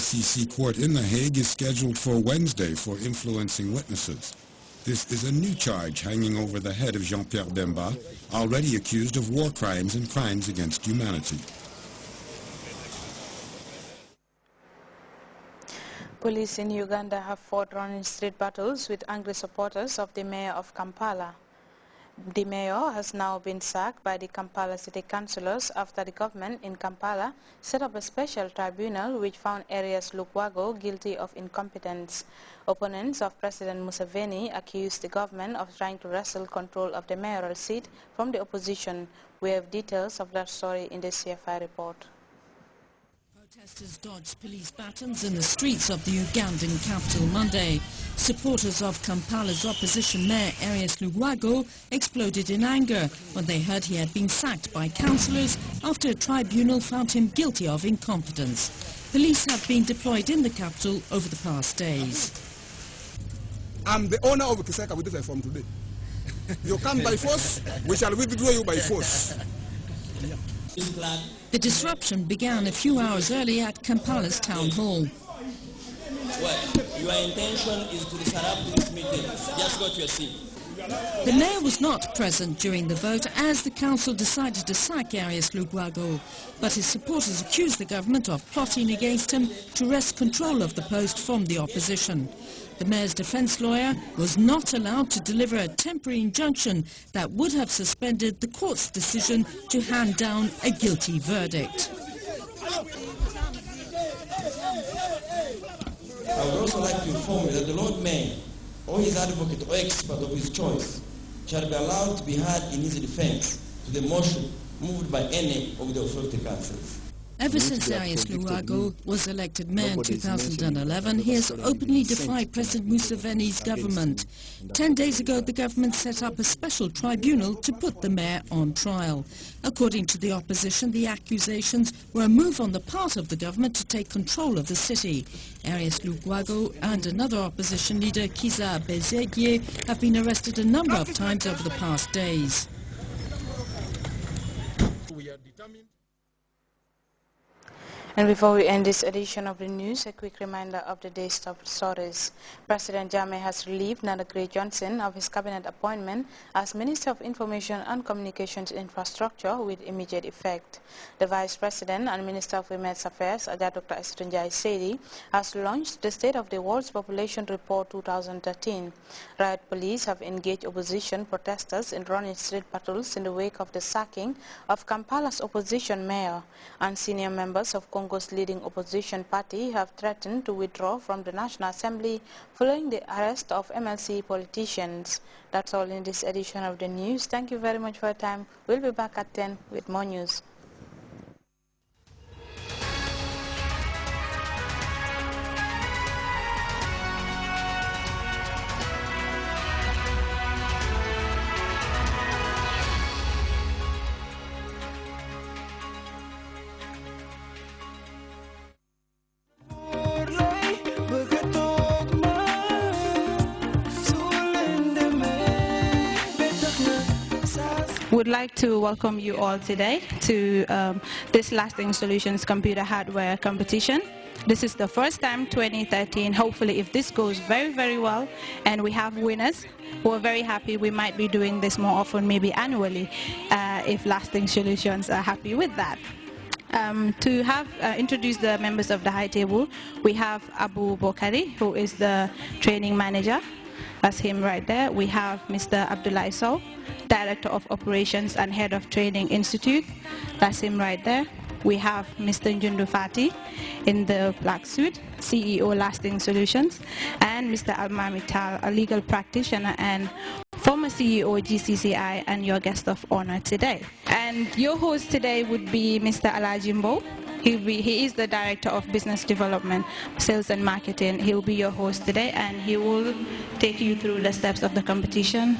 ICC court in The Hague is scheduled for Wednesday for influencing witnesses. This is a new charge hanging over the head of Jean-Pierre Bemba, already accused of war crimes and crimes against humanity. Police in Uganda have fought running street battles with angry supporters of the mayor of Kampala. The mayor has now been sacked by the Kampala city councillors after the government in Kampala set up a special tribunal which found Arias Lukwago guilty of incompetence. Opponents of President Museveni accused the government of trying to wrestle control of the mayoral seat from the opposition. We have details of that story in the CFI report. Protesters dodged police batons in the streets of the Ugandan capital Monday. Supporters of Kampala's opposition mayor Arias Lukwago exploded in anger when they heard he had been sacked by councillors after a tribunal found him guilty of incompetence. Police have been deployed in the capital over the past days. I'm the owner of Kisaka with this from today. You come by force, we shall withdraw you by force. The disruption began a few hours early at Kampala's town hall. Well, your intention is to disrupt this meeting. Just go to your seat. The mayor was not present during the vote as the council decided to sack Arias Lukwago, but his supporters accused the government of plotting against him to wrest control of the post from the opposition. The mayor's defense lawyer was not allowed to deliver a temporary injunction that would have suspended the court's decision to hand down a guilty verdict. I would also like to inform you that the Lord Mayor or his advocate or expert of his choice shall be allowed to be heard in his defense to the motion moved by any of the authority councils. Ever since Arias Lukwago was elected mayor in 2011, he has openly defied President Museveni's government. 10 days ago, the government set up a special tribunal to put the mayor on trial. According to the opposition, the accusations were a move on the part of the government to take control of the city. Arias Lukwago and another opposition leader, Kiza Bezegye, have been arrested a number of times over the past days. And before we end this edition of the news, a quick reminder of the day's top stories. President Jammeh has relieved Nana Johnson of his cabinet appointment as Minister of Information and Communications Infrastructure with immediate effect. The Vice President and Minister of Women's Affairs, Dr. Estunjai Sedi, has launched the State of the World's Population Report 2013. Riot police have engaged opposition protesters in running street battles in the wake of the sacking of Kampala's opposition mayor, and senior members of Congo's leading opposition party have threatened to withdraw from the National Assembly following the arrest of MLC politicians. That's all in this edition of the news. Thank you very much for your time. We'll be back at 10 with more news. Would like to welcome you all today to this Lasting Solutions computer hardware competition. This is the first time, 2013. Hopefully, if this goes very, very well and we have winners, we're very happy. We might be doing this more often, maybe annually, if Lasting Solutions are happy with that. To have introduced the members of the high table, we have Abu Bokari, who is the training manager. That's him right there. We have Mr. Abdullah Sow, Director of Operations and Head of Training Institute. That's him right there. We have Mr. Njundu Fati in the black suit, CEO Lasting Solutions, and Mr. Alma Mittal, a legal practitioner and former CEO GCCI, and your guest of honor today. And your host today would be Mr. Alajimbo. He is the Director of Business Development, Sales and Marketing. He'll be your host today, and he will take you through the steps of the competition,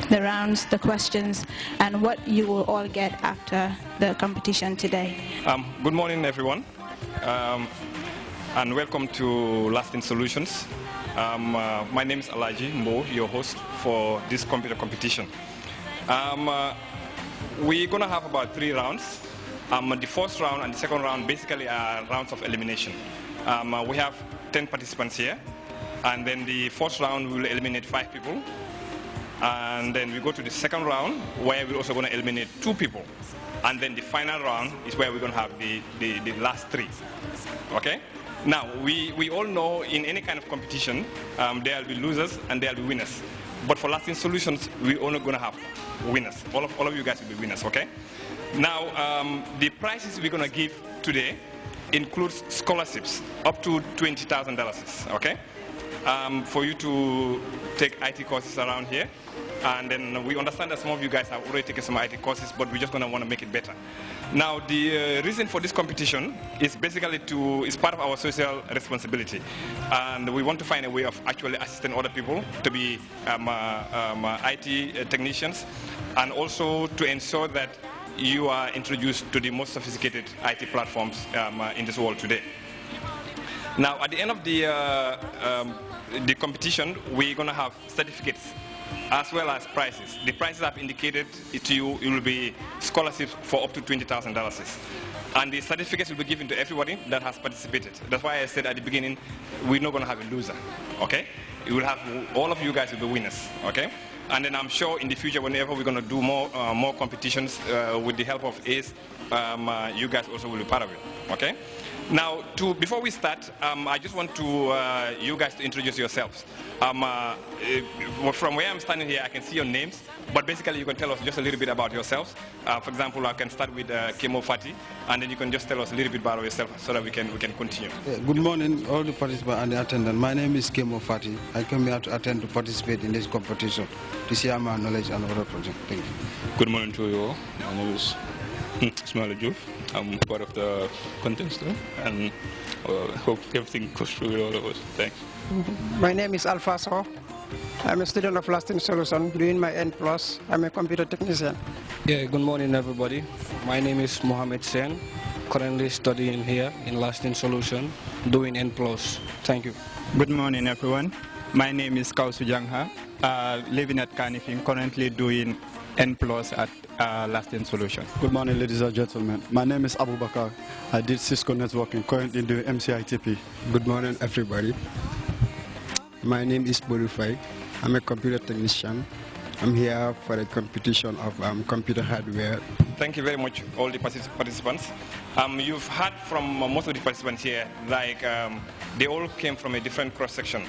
the rounds, the questions, and what you will all get after the competition today. Good morning, everyone, and welcome to Lasting Solutions. My name is Alaji Mbo, your host for this computer competition. We're going to have about 3 rounds. The first round and the second round basically are rounds of elimination. We have 10 participants here, and then the first round we will eliminate 5 people, and then we go to the second round where we're also going to eliminate 2 people, and then the final round is where we're going to have the last 3. Okay? Now, we all know in any kind of competition, there will be losers and there will be winners. But for lasting solutions, we're only going to have winners. All of you guys will be winners, okay? Now, the prizes we're going to give today includes scholarships up to $20,000, okay? For you to take IT courses around here. And then we understand that some of you guys have already taken some IT courses, but we're just going to want to make it better. Now, the reason for this competition is basically it's part of our social responsibility. And we want to find a way of actually assisting other people to be IT technicians, and also to ensure that you are introduced to the most sophisticated IT platforms in this world today. Now, at the end of the competition, we're going to have certificates as well as prizes. The prizes I've indicated to you, it will be scholarships for up to $20,000. And the certificates will be given to everybody that has participated. That's why I said at the beginning, we're not going to have a loser, okay? We will have, all of you guys will be winners, okay? And then I'm sure in the future, whenever we're going to do more competitions with the help of ACE, you guys also will be part of it, okay? Now, before we start, I just want you guys to introduce yourselves. From where I'm standing here, I can see your names, but basically you can tell us just a little bit about yourselves. For example, I can start with Kemo Fati, and then you can just tell us a little bit about yourself so that we can continue. Yeah, good morning, all the participants and the attendants. My name is Kemo Fati. I came here to attend to participate in this competition to share my knowledge and other projects. Thank you. Good morning to you all. My name is Ismail Juf. I'm part of the contest, and hope everything goes through with all of us. Thanks. My name is Alpha So. I'm a student of Lasting Solution, doing my N+. I'm a computer technician. Yeah, good morning, everybody. My name is Mohammed Sen, currently studying here in Lasting Solution, doing N+. Thank you. Good morning, everyone. My name is Kausu Jangha, living at Kanifing, currently doing N+ at Lasting Solution. Good morning, ladies and gentlemen. My name is Abu Bakar. I did Cisco networking, currently doing MCITP. Good morning, everybody. My name is Borufai. I'm a computer technician. I'm here for a competition of computer hardware. Thank you very much, all the participants. You've heard from most of the participants here, like they all came from a different cross-section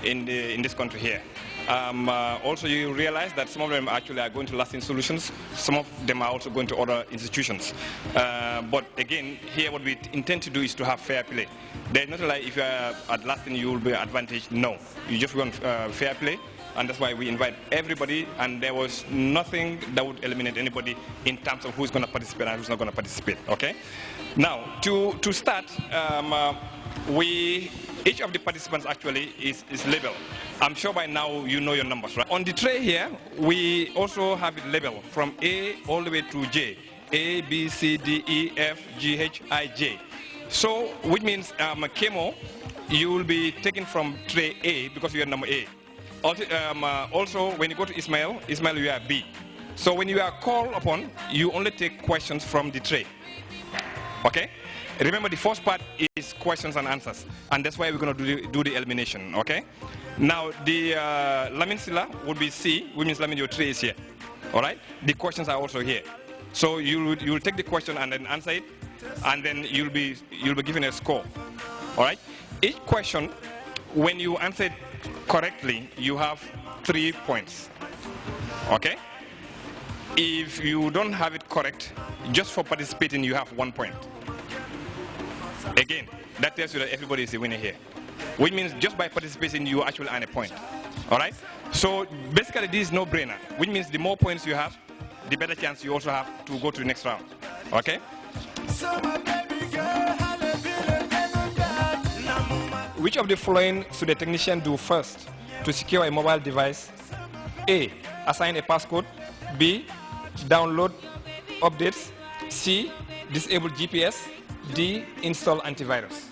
in this country here. Also, you realize that some of them actually are going to Lasting Solutions. Some of them are also going to other institutions. But again, here what we intend to do is to have fair play. There's not like if you are at Lasting, you will be advantaged. No, you just want fair play. And that's why we invite everybody, and there was nothing that would eliminate anybody in terms of who's going to participate and who's not going to participate, okay? Now, to start, each of the participants actually is labeled. I'm sure by now you know your numbers, right? On the tray here, we also have it labeled from A all the way to J. A, B, C, D, E, F, G, H, I, J. So, which means, Kemo, you will be taken from tray A because you are number A. Also, when you go to Ismail, you are B. So when you are called upon, you only take questions from the tray. Okay? Remember, the first part is questions and answers, and that's why we're going to do the elimination. Okay? Now, the Lamin Silla would be C, which means Lamin, your tray is here. All right? The questions are also here. So you'll take the question and then answer it, and then you'll be given a score. All right? Each question, when you answer it correctly, you have 3 points. Okay? If you don't have it correct, just for participating, you have 1 point. Again, that tells you that everybody is a winner here. Which means just by participating, you actually earn a point. All right? So basically, this is no-brainer. Which means the more points you have, the better chance you also have to go to the next round. Okay? Which of the following should a technician do first to secure a mobile device? A, assign a passcode. B, download updates. C, disable GPS. D, install antivirus.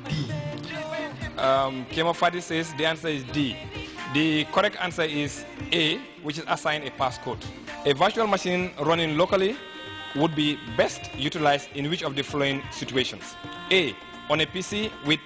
D. Kemo Fadi says the answer is D. The correct answer is A, which is assign a passcode. A virtual machine running locally would be best utilized in which of the following situations? A, on a PC with